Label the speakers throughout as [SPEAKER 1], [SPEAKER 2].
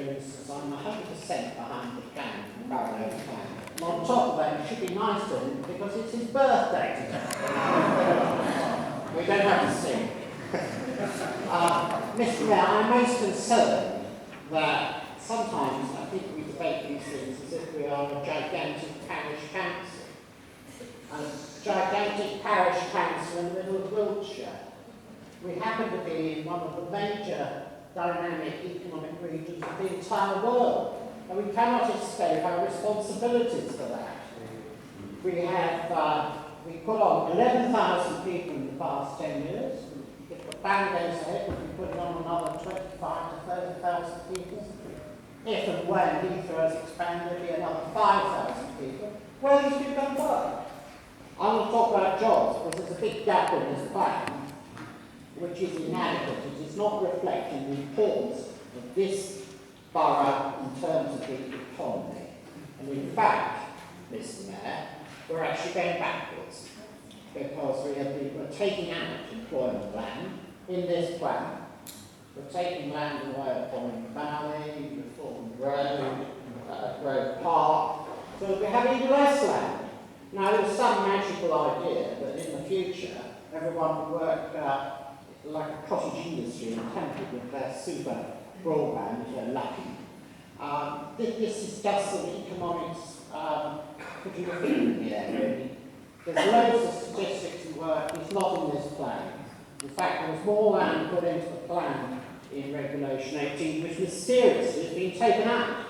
[SPEAKER 1] instance, I'm 100% behind the plan, the Barrow plan. And on top of that, it should be nice to him because it's his birthday today. We don't have to sing. Mr. Mayor, I'm most concerned that sometimes I think we debate these things as if we are a gigantic parish council. A gigantic parish council in the middle of Wiltshire. We happen to be in one of the major dynamic economic regions of the entire world, and we cannot escape our responsibilities for that. We have we put on 11,000 people in the past 10 years. If the plan goes ahead, we'll be putting on another 25 to 30,000 people. If and when Heathrow is expanded, there'll be another 5,000 people. Where are these people going to work? I want to talk about jobs, because there's a big gap in this plan, which is inadequate. It is not reflecting the importance of this borough in terms of the economy. And in fact, Mr. Mayor, we're actually going backwards, because we're taking out employment land in this plan. We're taking land away at Bournemouth Valley, Reform Road, Grove Park, so we'll be having less land. Now, there's some magical idea that in the future, everyone will work like a cottage industry in Temple with their super broadband, if they're lucky. This is just some economics, could you look in the area? There's loads of statistics and work, it's not in this plan. In fact, there was more land put into the plan in Regulation 18, which mysteriously has been taken out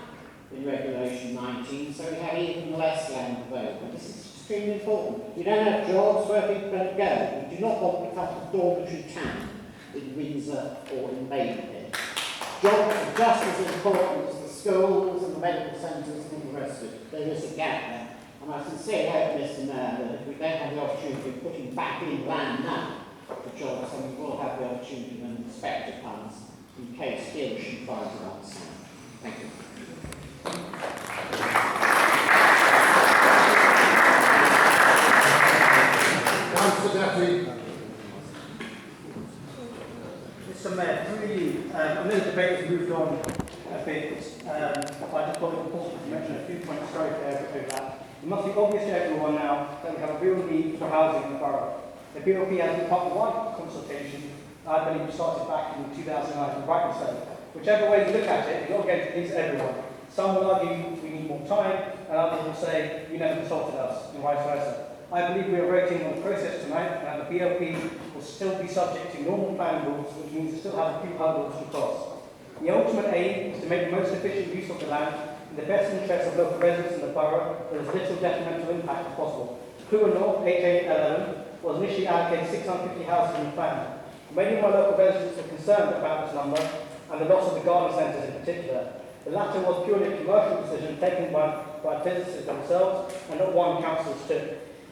[SPEAKER 1] in Regulation 19, so we have even less land available. This is extremely important. We don't have jobs where people don't go. We do not want to become a dormitory town in Windsor or in Maidenhead. Jobs are just as important as the schools and the medical centres and all the rest of it. There is a gap there. And I sincerely hope, Mr. Mayor, that if we don't have the opportunity of putting back in land now for jobs, then we will have the opportunity when the inspector comes, in case he or she finds it outside. Thank you.
[SPEAKER 2] Mr. Mayor, through you, I know the debate has moved on a bit, but I just thought it was important to mention a few points straight over that. It must be obvious to everyone now that we have a real need for housing in the borough. The BOP has a department-wide consultation, I believe started back in 2009, and rightly so. Whichever way you look at it, it's not going to please everyone. Some will argue we need more time, and others will say you never consulted us, and vice versa. I believe we are voting on the process tonight, and the BOP will still be subject to normal planning rules, which means we still have a few hurdles to cross. The ultimate aim is to make the most efficient use of the land in the best interest of local residents in the borough with as little detrimental impact as possible. Crewe North, HA11, was initially allocated 650 houses in the plan. Many of my local residents were concerned about this number and the loss of the garden centres in particular. The latter was purely a commercial decision taken by businesses themselves and not one council took.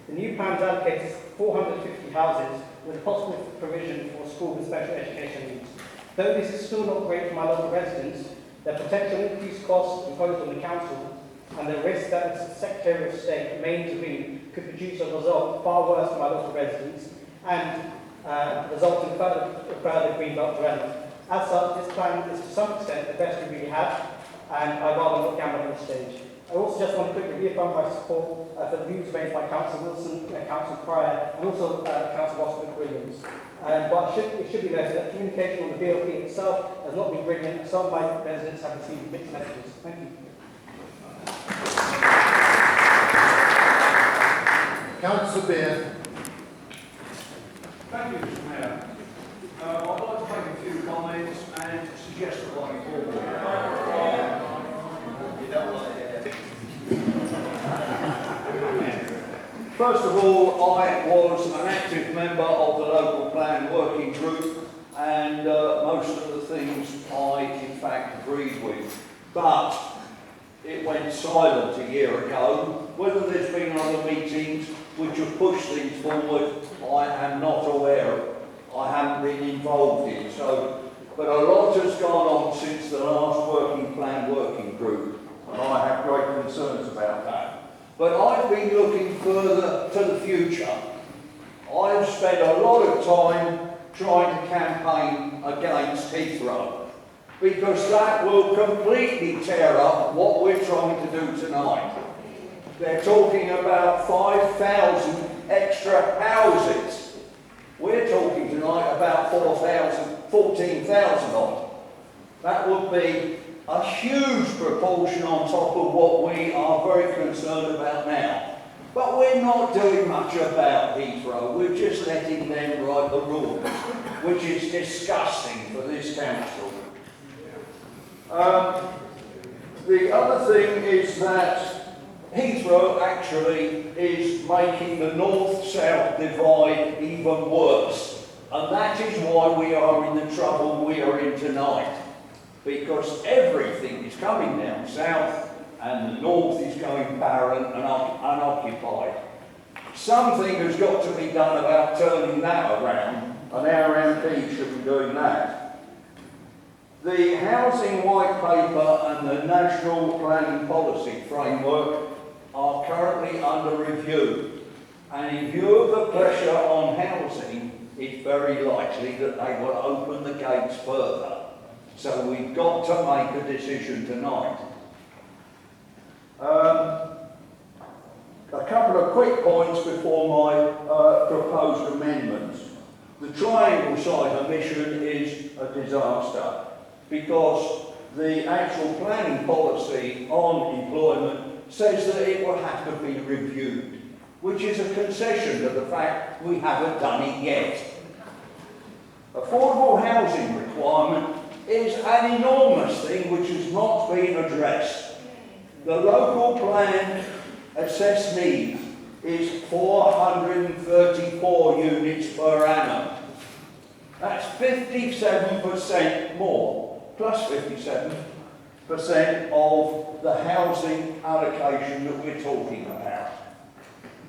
[SPEAKER 2] The new plans allocates 450 houses with a possible provision for schools with special education needs. Though this is still not great for my local residents, the potential increased costs imposed on the council and the risk that the Secretary of State may intervene could produce a result far worse for my local residents and result in further greenbelt development. As such, this plan is to some extent the best we really have, and I'd rather not gamble at this stage. I also just want to quickly reaffirm my support for the views raised by Councillor Wilson, Councillor Pryor, and also Councillor Washington-Williams. But it should be noted that communication on the BOP itself has not been brilliant, and some of my residents have received mixed messages. Thank you.
[SPEAKER 3] Councillor Beer.
[SPEAKER 4] Thank you, Mr. Mayor. I'd like to make a few comments and suggest a way forward. First of all, I was an active member of the local plan working group, and most of the things I, in fact, agreed with. But it went silent a year ago. Whether there's been other meetings which have pushed things forward, I am not aware of. I haven't been involved in. But a lot has gone on since the last working plan working group, and I have great concerns about that. But I've been looking further to the future. I've spent a lot of time trying to campaign against Heathrow. because that will completely tear up what we're trying to do tonight. They're talking about 5,000 extra houses. We're talking tonight about 14,000 odd. That would be a huge proportion on top of what we are very concerned about now. But we're not doing much about Heathrow. We're just letting them write the rules, which is disgusting for this council. The other thing is that Heathrow actually is making the north-south divide even worse. And that is why we are in the trouble we are in tonight. Because everything is coming down south and the north is going barren and unoccupied. Something has got to be done about turning that around, and our MP should be doing that. The Housing White Paper and the National Planning Policy Framework are currently under review. And in view of the pressure on housing, it's very likely that they will open the gates further. So we've got to make a decision tonight. A couple of quick points before my proposed amendments. The triangle site omission is a disaster because the actual planning policy on employment says that it will have to be reviewed, which is a concession to the fact we haven't done it yet. Affordable housing requirement is an enormous thing which has not been addressed. The local plan assessed need is 434 units per annum. That's 57% more, plus 57% of the housing allocation that we're talking about.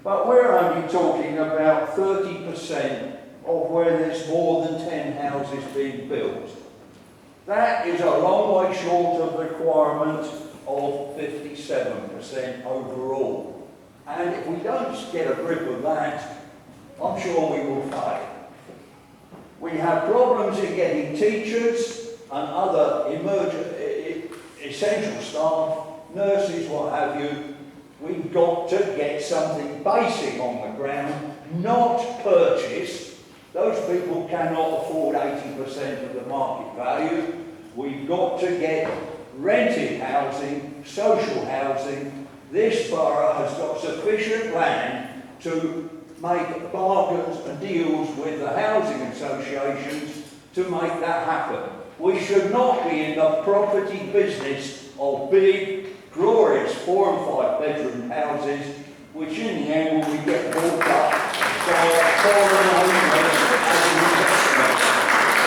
[SPEAKER 4] But we're only talking about 30% of where there's more than 10 houses being built. That is a long way short of the requirement of 57% overall. And if we don't get a grip of that, I'm sure we will fail. We have problems in getting teachers and other essential staff, nurses, what have you. We've got to get something basic on the ground, not purchase. Those people cannot afford 80% of the market value. We've got to get rented housing, social housing. This borough has got sufficient land to make bargains and deals with the housing associations to make that happen. We should not be in the property business of big, glorious 4 and 5 bedroom houses, which in the end will get bought up by foreign owners as an investment.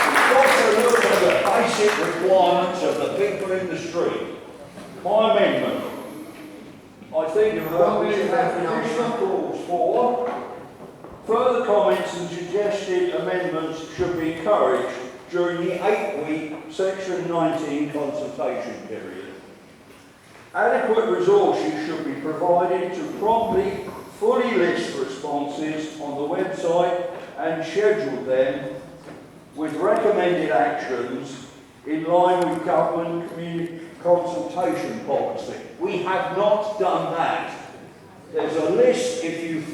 [SPEAKER 4] We've got to look at the basic requirements of the people in the street. My amendment. I think we should have additional clause 4. Further comments and suggested amendments should be encouraged during the 8-week Section 19 consultation period. Adequate resources should be provided to promptly fully list responses on the website and schedule them with recommended actions in line with government community consultation policy. We have not done that. There's a list, if you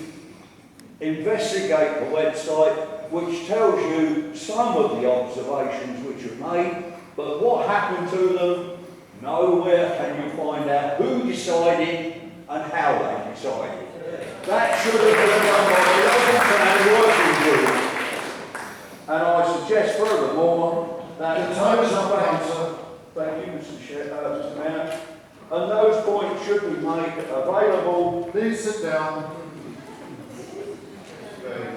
[SPEAKER 4] investigate the website, which tells you some of the observations which are made, but what happened to them, nowhere can you find out who decided and how they decided. That should have been done by the local plan working group. And I suggest furthermore that
[SPEAKER 3] The time is up, Councillor.
[SPEAKER 4] thank you, Mr. Mayor. And those points should be made available.
[SPEAKER 3] Please sit down. Okay.